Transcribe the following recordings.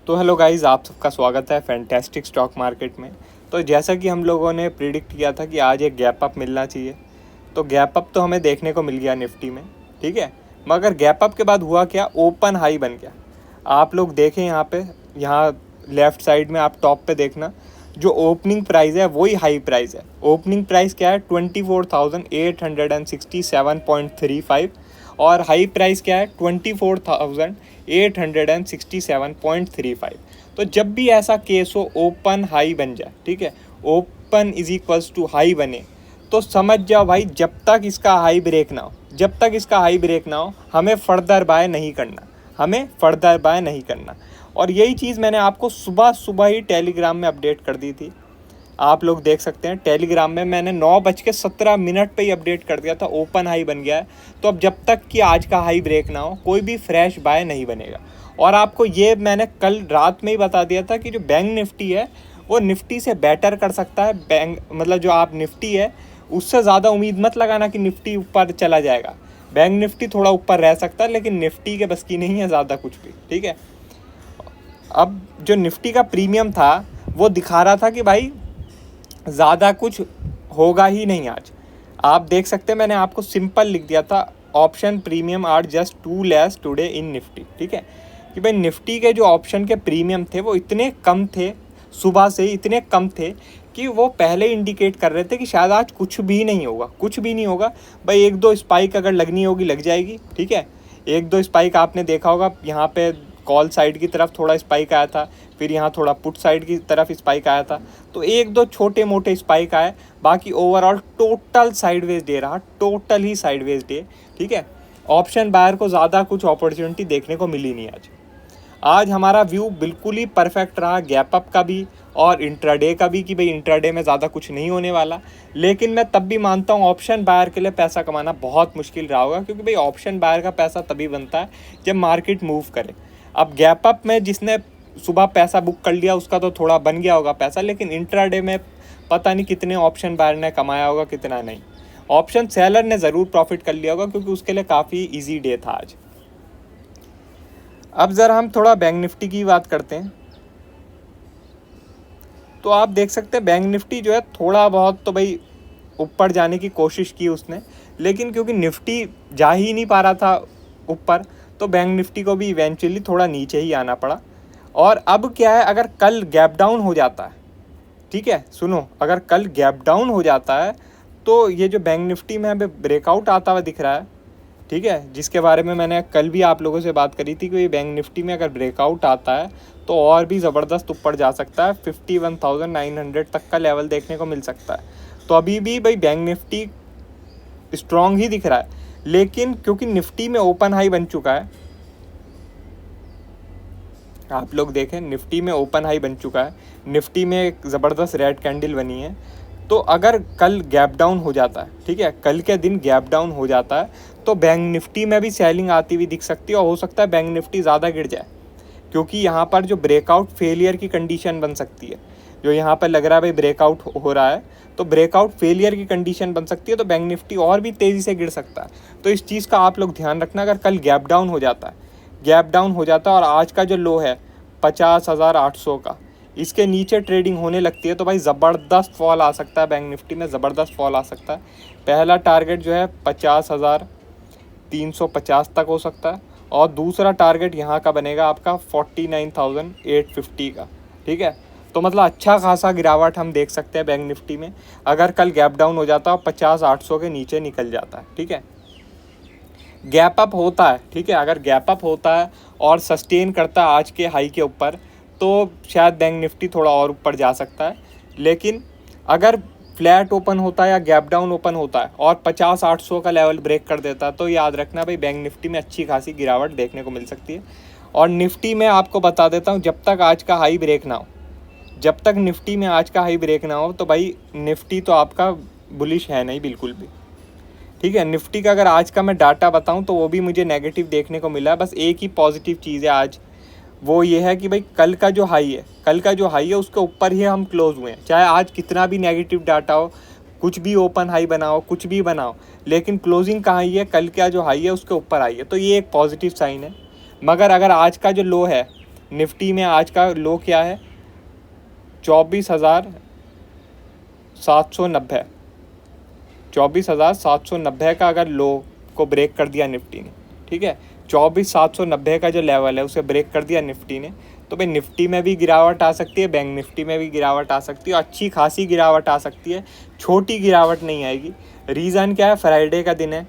तो hello guys, आप सबका स्वागत है फैंटास्टिक स्टॉक मार्केट में। तो जैसा कि हम लोगों ने प्रिडिक्ट किया था कि आज एक गैप अप मिलना चाहिए, तो गैप अप तो हमें देखने को मिल गया निफ्टी में। ठीक है, मगर गैप अप के बाद हुआ क्या, ओपन हाई बन गया। आप लोग देखें यहाँ पे, यहाँ लेफ़्ट साइड में आप टॉप पे देखना, जो ओपनिंग प्राइस है वही हाई प्राइस है। ओपनिंग प्राइस क्या है, 24,867.35 और हाई प्राइस क्या है, 24,867.35। तो जब भी ऐसा केस हो, ओपन हाई बन जाए, ठीक है, open is equals to high बने, तो समझ जाओ भाई जब तक इसका हाई ब्रेक ना हो, जब तक इसका हाई ब्रेक ना हो, हमें फर्दर बाय नहीं करना, हमें फर्दर बाय नहीं करना। और यही चीज़ मैंने आपको सुबह सुबह ही टेलीग्राम में अपडेट कर दी थी। आप लोग देख सकते हैं टेलीग्राम में मैंने 9:17 पे ही अपडेट कर दिया था, ओपन हाई बन गया है। तो अब जब तक कि आज का हाई ब्रेक ना हो, कोई भी फ्रेश बाय नहीं बनेगा। और आपको ये मैंने कल रात में ही बता दिया था कि जो बैंक निफ्टी है वो निफ्टी से बेटर कर सकता है। बैंक मतलब जो आप निफ्टी है उससे ज़्यादा उम्मीद मत लगाना कि निफ्टी ऊपर चला जाएगा। बैंक निफ्टी थोड़ा ऊपर रह सकता है, लेकिन निफ्टी के बस की नहीं है ज़्यादा कुछ भी। ठीक है, अब जो निफ्टी का प्रीमियम था वो दिखा रहा था कि भाई ज़्यादा कुछ होगा ही नहीं आज। आप देख सकते हैं, मैंने आपको सिंपल लिख दिया था, option premium are just too less today in Nifty. ठीक है, कि भाई निफ्टी के जो ऑप्शन के प्रीमियम थे वो इतने कम थे, सुबह से ही इतने कम थे कि वो पहले इंडिकेट कर रहे थे कि शायद आज कुछ भी नहीं होगा, कुछ भी नहीं होगा। भाई एक दो स्पाइक अगर लगनी होगी लग जाएगी। ठीक है, एक दो स्पाइक आपने देखा होगा, यहाँ पे कॉल साइड की तरफ थोड़ा स्पाइक आया था, फिर यहाँ थोड़ा पुट साइड की तरफ स्पाइक आया था, तो एक दो छोटे मोटे स्पाइक आए, बाकी ओवरऑल टोटल साइडवेज डे रहा, टोटल ही साइडवेज डे। ठीक है, ऑप्शन बायर को ज़्यादा कुछ अपॉर्चुनिटी देखने को मिली नहीं आज हमारा व्यू बिल्कुल ही परफेक्ट रहा, गैप अप का भी और इंट्राडे का भी, कि भाई इंट्राडे में ज़्यादा कुछ नहीं होने वाला। लेकिन मैं तब भी मानता हूँ ऑप्शन बायर के लिए पैसा कमाना बहुत मुश्किल रहा होगा, क्योंकि भाई ऑप्शन बायर का पैसा तभी बनता है जब मार्केट मूव करे। अब गैप अप में जिसने सुबह पैसा बुक कर लिया उसका तो थोड़ा बन गया होगा पैसा, लेकिन इंट्राडे में पता नहीं कितने ऑप्शन बायर ने कमाया होगा, कितना नहीं। ऑप्शन सेलर ने ज़रूर प्रॉफिट कर लिया होगा, क्योंकि उसके लिए काफ़ी ईजी डे था आज। अब ज़रा हम थोड़ा बैंक निफ्टी की बात करते हैं। तो आप देख सकते हैं बैंक निफ्टी जो है थोड़ा बहुत तो भाई ऊपर जाने की कोशिश की उसने, लेकिन क्योंकि निफ्टी जा ही नहीं पा रहा था ऊपर, तो बैंक निफ्टी को भी इवेंचुअली थोड़ा नीचे ही आना पड़ा। और अब क्या है, अगर कल गैप डाउन हो जाता है, ठीक है सुनो, अगर कल गैप डाउन हो जाता है तो ये जो बैंक निफ्टी में अभी ब्रेकआउट आता हुआ दिख रहा है, ठीक है, जिसके बारे में मैंने कल भी आप लोगों से बात करी थी कि बैंक निफ्टी में अगर ब्रेकआउट आता है तो और भी ज़बरदस्त ऊपर जा सकता है, 51,900 तक का लेवल देखने को मिल सकता है। तो अभी भी भाई बैंक निफ्टी स्ट्रॉन्ग ही दिख रहा है, लेकिन क्योंकि निफ्टी में ओपन हाई बन चुका है, आप लोग देखें निफ्टी में ओपन हाई बन चुका है, निफ्टी में एक ज़बरदस्त रेड कैंडल बनी है। तो अगर कल गैप डाउन हो जाता है, ठीक है, कल के दिन गैप डाउन हो जाता है, तो बैंक निफ्टी में भी सेलिंग आती हुई दिख सकती है, और हो सकता है बैंक निफ्टी ज़्यादा गिर जाए, क्योंकि यहाँ पर जो ब्रेकआउट फेलियर की कंडीशन बन सकती है, जो यहाँ पर लग रहा है भाई ब्रेकआउट हो रहा है, तो ब्रेकआउट फेलियर की कंडीशन बन सकती है, तो बैंक निफ्टी और भी तेज़ी से गिर सकता है। तो इस चीज़ का आप लोग ध्यान रखना, अगर कल गैप डाउन हो जाता है, गैप डाउन हो जाता है और आज का जो लो है 50,800 का, इसके नीचे ट्रेडिंग होने लगती है, तो भाई ज़बरदस्त फॉल आ सकता है, बैंक निफ्टी में ज़बरदस्त फॉल आ सकता है। पहला टारगेट जो है 50,350 तक हो सकता है, और दूसरा टारगेट यहाँ का बनेगा आपका 49,850 का। ठीक है, तो मतलब अच्छा खासा गिरावट हम देख सकते हैं बैंक निफ्टी में, अगर कल गैप डाउन हो जाता है और 50,800 के नीचे निकल जाता है। ठीक है, गैप अप होता है, ठीक है, अगर गैप अप होता है और सस्टेन करता है आज के हाई के ऊपर, तो शायद बैंक निफ्टी थोड़ा और ऊपर जा सकता है। लेकिन अगर फ्लैट ओपन होता है या गैप डाउन ओपन होता है और 50,800 का लेवल ब्रेक कर देता है, तो याद रखना भाई बैंक निफ्टी में अच्छी खासी गिरावट देखने को मिल सकती है। और निफ्टी में आपको बता देता हूँ, जब तक आज का हाई ब्रेक ना हो, जब तक निफ्टी में आज का हाई ब्रेक ना हो, तो भाई निफ्टी तो आपका बुलिश है नहीं बिल्कुल भी। ठीक है, निफ्टी का अगर आज का मैं डाटा बताऊं तो वो भी मुझे नेगेटिव देखने को मिला है। बस एक ही पॉजिटिव चीज़ है आज, वो ये है कि भाई कल का जो हाई है, कल का जो हाई है उसके ऊपर ही हम क्लोज हुए हैं। चाहे आज कितना भी नेगेटिव डाटा हो, कुछ भी ओपन हाई बनाओ, कुछ भी बनाओ, लेकिन क्लोजिंग कहाँ ही है, कल का जो हाई है उसके ऊपर आई है, तो ये एक पॉजिटिव साइन है। मगर अगर आज का जो लो है निफ्टी में आज का लो क्या है, 24,790, 24,790 का अगर लो को ब्रेक कर दिया निफ्टी ने, ठीक है, 24,790 का जो लेवल है उसे ब्रेक कर दिया निफ्टी ने, तो भाई निफ्टी में भी गिरावट आ सकती है, बैंक निफ्टी में भी गिरावट आ सकती है, अच्छी खासी गिरावट आ सकती है, छोटी गिरावट नहीं आएगी। रीज़न क्या है, फ्राइडे का दिन है,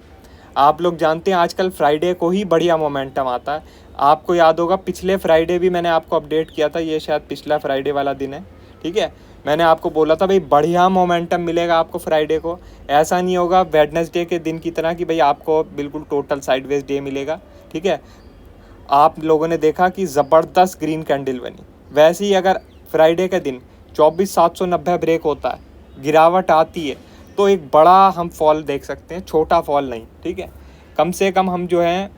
आप लोग जानते हैं आजकल फ्राइडे को ही बढ़िया मोमेंटम आता है। आपको याद होगा पिछले फ्राइडे भी मैंने आपको अपडेट किया था, ये शायद पिछला फ्राइडे वाला दिन है, ठीक है। मैंने आपको बोला था भाई बढ़िया मोमेंटम मिलेगा आपको फ्राइडे को, ऐसा नहीं होगा वेडनेसडे के दिन की तरह कि भाई आपको बिल्कुल टोटल साइडवेज डे मिलेगा, ठीक है। आप लोगों ने देखा कि ज़बरदस्त ग्रीन कैंडल बनी, वैसे ही अगर फ्राइडे के दिन 24,790 ब्रेक होता है, गिरावट आती है, तो एक बड़ा हम फॉल देख सकते हैं, छोटा फॉल नहीं, ठीक है। कम से कम हम जो है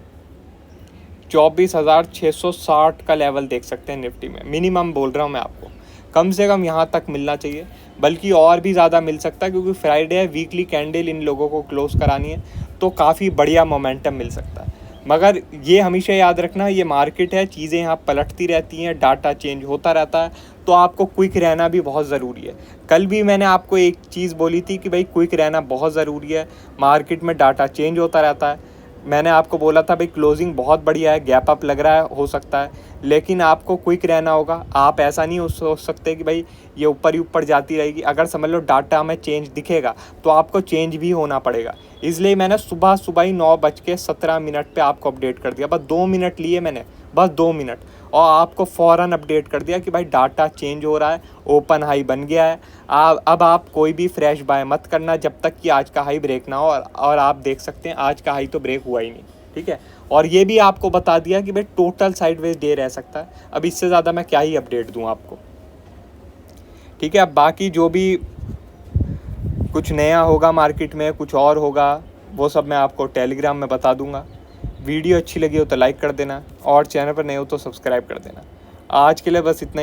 24,660 का लेवल देख सकते हैं निफ्टी में, मिनिमम बोल रहा हूँ मैं आपको, कम से कम यहाँ तक मिलना चाहिए, बल्कि और भी ज़्यादा मिल सकता है, क्योंकि फ्राइडे है, वीकली कैंडल इन लोगों को क्लोज करानी है, तो काफ़ी बढ़िया मोमेंटम मिल सकता है। मगर ये हमेशा याद रखना, ये मार्केट है, चीज़ें यहाँ पलटती रहती हैं, डाटा चेंज होता रहता है, तो आपको क्विक रहना भी बहुत ज़रूरी है। कल भी मैंने आपको एक चीज़ बोली थी कि भाई क्विक रहना बहुत ज़रूरी है, मार्केट में डाटा चेंज होता रहता है। मैंने आपको बोला था भाई क्लोजिंग बहुत बढ़िया है, गैप अप लग रहा है, हो सकता है, लेकिन आपको क्विक रहना होगा। आप ऐसा नहीं सोच सकते कि भाई ये ऊपर ही ऊपर जाती रहेगी, अगर समझ लो डाटा में चेंज दिखेगा तो आपको चेंज भी होना पड़ेगा। इसलिए मैंने सुबह ही 9:17 पे आपको अपडेट कर दिया, बस 2 मिनट लिए मैंने, बस 2 मिनट, और आपको फ़ौरन अपडेट कर दिया कि भाई डाटा चेंज हो रहा है, ओपन हाई बन गया है। अब आप कोई भी फ्रेश बाय मत करना जब तक कि आज का हाई ब्रेक ना हो, और आप देख सकते हैं आज का हाई तो ब्रेक हुआ ही नहीं, ठीक है। और ये भी आपको बता दिया कि भाई टोटल साइडवेज डे रह सकता है। अब इससे ज़्यादा मैं क्या ही अपडेट दूँ आपको, ठीक है। अब बाकी जो भी कुछ नया होगा मार्केट में, कुछ और होगा, वो सब मैं आपको टेलीग्राम में बता दूंगा। वीडियो अच्छी लगी हो तो लाइक कर देना, और चैनल पर नए हो तो सब्सक्राइब कर देना। आज के लिए बस इतना ही।